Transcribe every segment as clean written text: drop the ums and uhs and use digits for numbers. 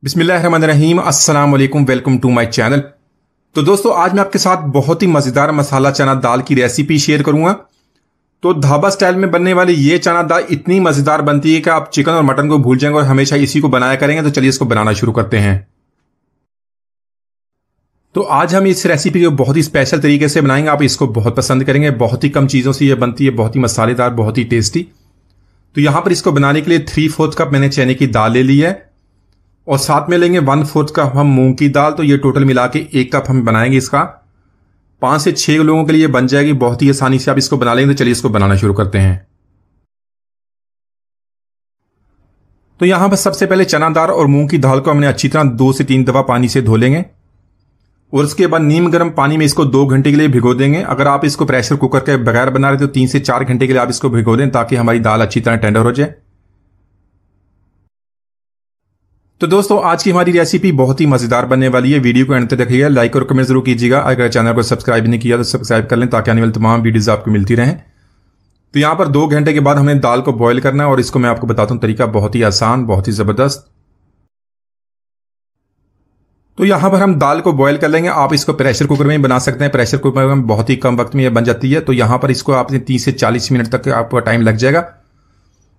बिस्मिल्लाहिर्रहमानिर्रहीम, अस्सलाम वालेकुम, वेलकम टू माय चैनल। तो दोस्तों, आज मैं आपके साथ बहुत ही मज़ेदार मसाला चना दाल की रेसिपी शेयर करूंगा। तो ढाबा स्टाइल में बनने वाली ये चना दाल इतनी मज़ेदार बनती है कि आप चिकन और मटन को भूल जाएंगे और हमेशा इसी को बनाया करेंगे। तो चलिए इसको बनाना शुरू करते हैं। तो आज हम इस रेसिपी को बहुत ही स्पेशल तरीके से बनाएंगे, आप इसको बहुत पसंद करेंगे। बहुत ही कम चीज़ों से ये बनती है, बहुत ही मसालेदार, बहुत ही टेस्टी। तो यहां पर इसको बनाने के लिए 3/4 कप मैंने चने की दाल ले ली है और साथ में लेंगे 1/4 कप हम मूंग की दाल। तो ये टोटल मिला के 1 कप हम बनाएंगे। इसका 5 से 6 लोगों के लिए बन जाएगी, बहुत ही आसानी से आप इसको बना लेंगे। तो चलिए इसको बनाना शुरू करते हैं। तो यहां पर सबसे पहले चना दाल और मूंग की दाल को हमने अच्छी तरह 2 से 3 दफा पानी से धो लेंगे और उसके बाद नीम गर्म पानी में इसको 2 घंटे के लिए भिगो देंगे। अगर आप इसको प्रेशर कुकर के बगैर बना रहे तो 3 से 4 घंटे के लिए आप इसको भिगो दें ताकि हमारी दाल अच्छी तरह टेंडर हो जाए। तो दोस्तों, आज की हमारी रेसिपी बहुत ही मजेदार बनने वाली है। वीडियो को एंड तक देखिएगा, लाइक और कमेंट जरूर कीजिएगा। अगर चैनल को सब्सक्राइब नहीं किया तो सब्सक्राइब कर लें ताकि आने वाली तमाम वीडियोस आपको मिलती रहें। तो यहां पर 2 घंटे के बाद हमने दाल को बॉईल करना है और इसको मैं आपको बताता हूं तरीका, बहुत ही आसान, बहुत ही जबरदस्त। तो यहां पर हम दाल को बॉईल कर लेंगे। आप इसको प्रेशर कुकर में भी बना सकते हैं, प्रेशर कुकर में बहुत ही कम वक्त में यह बन जाती है। तो यहां पर इसको आपने 30 से 40 मिनट तक आपका टाइम लग जाएगा।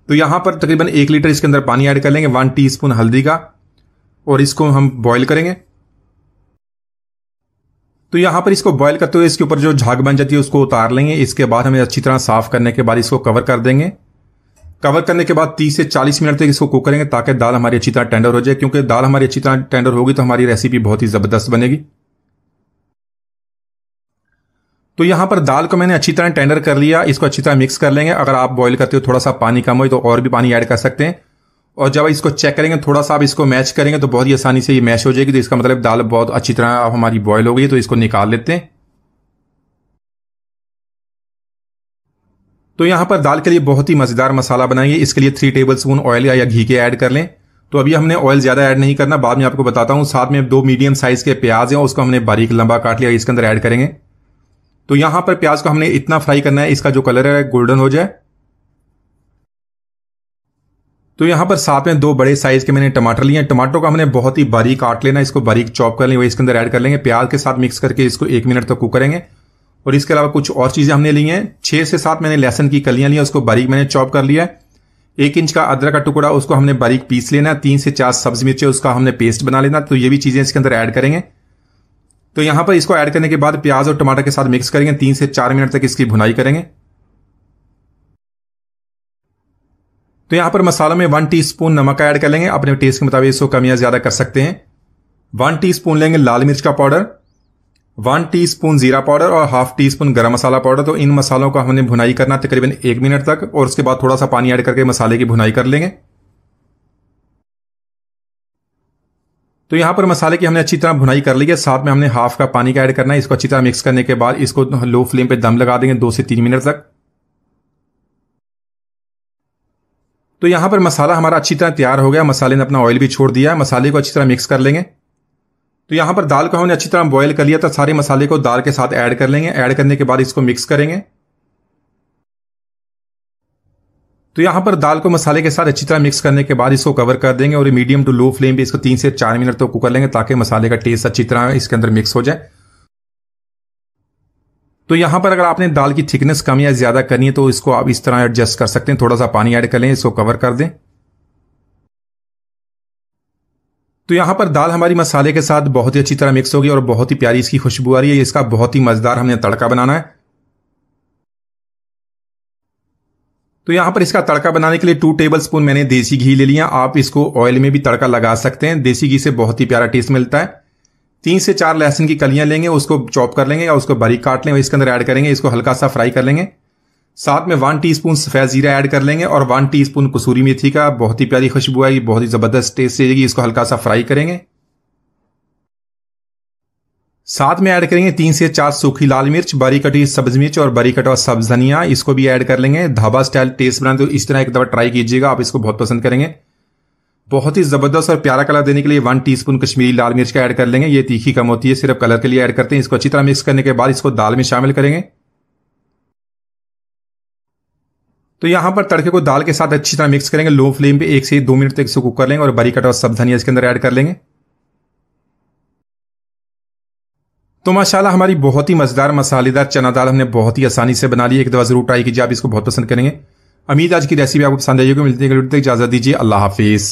तो यहां पर तकरीबन 1 लीटर इसके अंदर पानी ऐड कर लेंगे, 1 टीस्पून हल्दी का, और इसको हम बॉईल करेंगे। तो यहां पर इसको बॉईल करते हुए इसके ऊपर जो झाग बन जाती है उसको उतार लेंगे। इसके बाद हमें अच्छी तरह साफ करने के बाद इसको कवर कर देंगे। कवर करने के बाद 30 से 40 मिनट तक इसको कुक करेंगे ताकि दाल हमारी अच्छी तरह टेंडर हो जाए। क्योंकि दाल हमारी अच्छी तरह टेंडर होगी तो हमारी रेसिपी बहुत ही जबरदस्त बनेगी। तो यहां पर दाल को मैंने अच्छी तरह टेंडर कर लिया, इसको अच्छी तरह मिक्स कर लेंगे। अगर आप बॉईल करते हो थोड़ा सा पानी कम हो तो और भी पानी ऐड कर सकते हैं। और जब इसको चेक करेंगे, थोड़ा सा आप इसको मैच करेंगे तो बहुत ही आसानी से ये मैश हो जाएगी। तो इसका मतलब दाल बहुत अच्छी तरह हमारी बॉईल हो गई। तो इसको निकाल लेते हैं। तो यहां पर दाल के लिए बहुत ही मजेदार मसाला बनाएंगे। इसके लिए 3 टेबल स्पून ऑयल या घी के ऐड कर लें। तो अभी हमने ऑयल ज्यादा ऐड नहीं करना, बाद में आपको बताता हूं। साथ में 2 मीडियम साइज के प्याज हैं, उसको हमने बारीक लंबा काट लिया, इसके अंदर ऐड करेंगे। तो यहां पर प्याज को हमने इतना फ्राई करना है इसका जो कलर है गोल्डन हो जाए। तो यहां पर साथ में 2 बड़े साइज के मैंने टमाटर लिए हैं। टमाटरों को हमने बहुत ही बारीक काट लेना, इसको बारीक चॉप कर लेंगे, वही इसके अंदर ऐड कर लेंगे। प्याज के साथ मिक्स करके इसको 1 मिनट तक कुक करेंगे। और इसके अलावा कुछ और चीजें हमने ली हैं। 6 से 7 मैंने लहसुन की कलियां ली, उसको बारीक मैंने चॉप कर लिया है। 1 इंच का अदरक का टुकड़ा, उसको हमने बारीक पीस लेना है। 3 से 4 सब्जी मिर्चें, उसका हमने पेस्ट बना लेना। तो ये भी चीजें इसके अंदर ऐड करेंगे। तो यहां पर इसको ऐड करने के बाद प्याज और टमाटर के साथ मिक्स करेंगे। 3 से 4 मिनट तक इसकी भुनाई करेंगे। तो यहां पर मसालों में 1 टीस्पून नमक ऐड कर लेंगे, अपने टेस्ट के मुताबिक इसको कम या ज्यादा कर सकते हैं। 1 टीस्पून लेंगे लाल मिर्च का पाउडर, 1 टीस्पून जीरा पाउडर और 1/2 टीस्पून गरम मसाला पाउडर। तो इन मसालों को हमने भुनाई करना तकरीबन 1 मिनट तक और उसके बाद थोड़ा सा पानी ऐड करके मसाले की भुनाई कर लेंगे। तो यहां पर मसाले की हमने अच्छी तरह भुनाई कर ली है। साथ में हमने 1/2 कप पानी का ऐड करना है। इसको अच्छी तरह मिक्स करने के बाद इसको लो फ्लेम पे दम लगा देंगे 2 से 3 मिनट तक। तो यहां पर मसाला हमारा अच्छी तरह तैयार हो गया, मसाले ने अपना ऑयल भी छोड़ दिया है। मसाले को अच्छी तरह मिक्स कर लेंगे। तो यहां पर दाल को हमने अच्छी तरह बॉईल कर लिया था, सारे मसाले को दाल के साथ ऐड कर लेंगे। ऐड करने के बाद इसको मिक्स करेंगे। तो यहां पर दाल को मसाले के साथ अच्छी तरह मिक्स करने के बाद इसको कवर कर देंगे और मीडियम टू लो फ्लेम पे इसको 3 से 4 मिनट तक कुक कर लेंगे ताकि मसाले का टेस्ट अच्छी तरह इसके अंदर मिक्स हो जाए। तो यहां पर अगर आपने दाल की थिकनेस कम या ज्यादा करनी है तो इसको आप इस तरह एडजस्ट कर सकते हैं। थोड़ा सा पानी ऐड कर लें, इसको कवर कर दें। तो यहां पर दाल हमारी मसाले के साथ बहुत ही अच्छी तरह मिक्स होगी और बहुत ही प्यारी इसकी खुशबू आ रही है। इसका बहुत ही मजेदार हमने तड़का बनाना है। तो यहां पर इसका तड़का बनाने के लिए 2 टेबल स्पून मैंने देसी घी ले लिया। आप इसको ऑयल में भी तड़का लगा सकते हैं, देसी घी से बहुत ही प्यारा टेस्ट मिलता है। 3 से 4 लहसुन की कलियां लेंगे, उसको चॉप कर लेंगे या उसको बारीक काट लेंगे, इसके अंदर ऐड करेंगे। इसको हल्का सा फ्राई कर लेंगे। साथ में 1 टीस्पून सफेद जीरा ऐड कर लेंगे और 1 टीस्पून कसूरी मेथी का, बहुत ही प्यारी खुशबू आएगी, बहुत ही जबरदस्त टेस्ट आएगी। इसको हल्का सा फ्राई करेंगे। साथ में ऐड करेंगे 3 से 4 सूखी लाल मिर्च, बारीक कटी सब्ज मिर्च और बारीक कटा सब्ज धनिया, इसको भी ऐड कर लेंगे। ढाबा स्टाइल टेस्ट बनाने तो इस तरह एक दफा ट्राई कीजिएगा, आप इसको बहुत पसंद करेंगे। बहुत ही जबरदस्त और प्यारा कलर देने के लिए 1 टीस्पून कश्मीरी लाल मिर्च का ऐड कर लेंगे। ये तीखी कम होती है, सिर्फ कलर के लिए ऐड करते हैं। इसको अच्छी तरह मिक्स करने के बाद इसको दाल में शामिल करेंगे। तो यहां पर तड़के को दाल के साथ अच्छी तरह मिक्स करेंगे। लो फ्लेम पे 1 से 2 मिनट तक इसको कुक कर लेंगे और बारीक कटा हुआ सब धनिया इसके अंदर ऐड कर लेंगे। तो माशाल्लाह हमारी बहुत ही मजेदार मसालेदार चना दाल हमने बहुत ही आसानी से बना ली। एक दफा जरूर ट्राई कीजिए, आप इसको बहुत पसंद करेंगे। उम्मीद आज की रेसिपी आपको पसंद आई होगी। मिलते हैं, इजाजत दीजिए, अल्लाह हाफिज।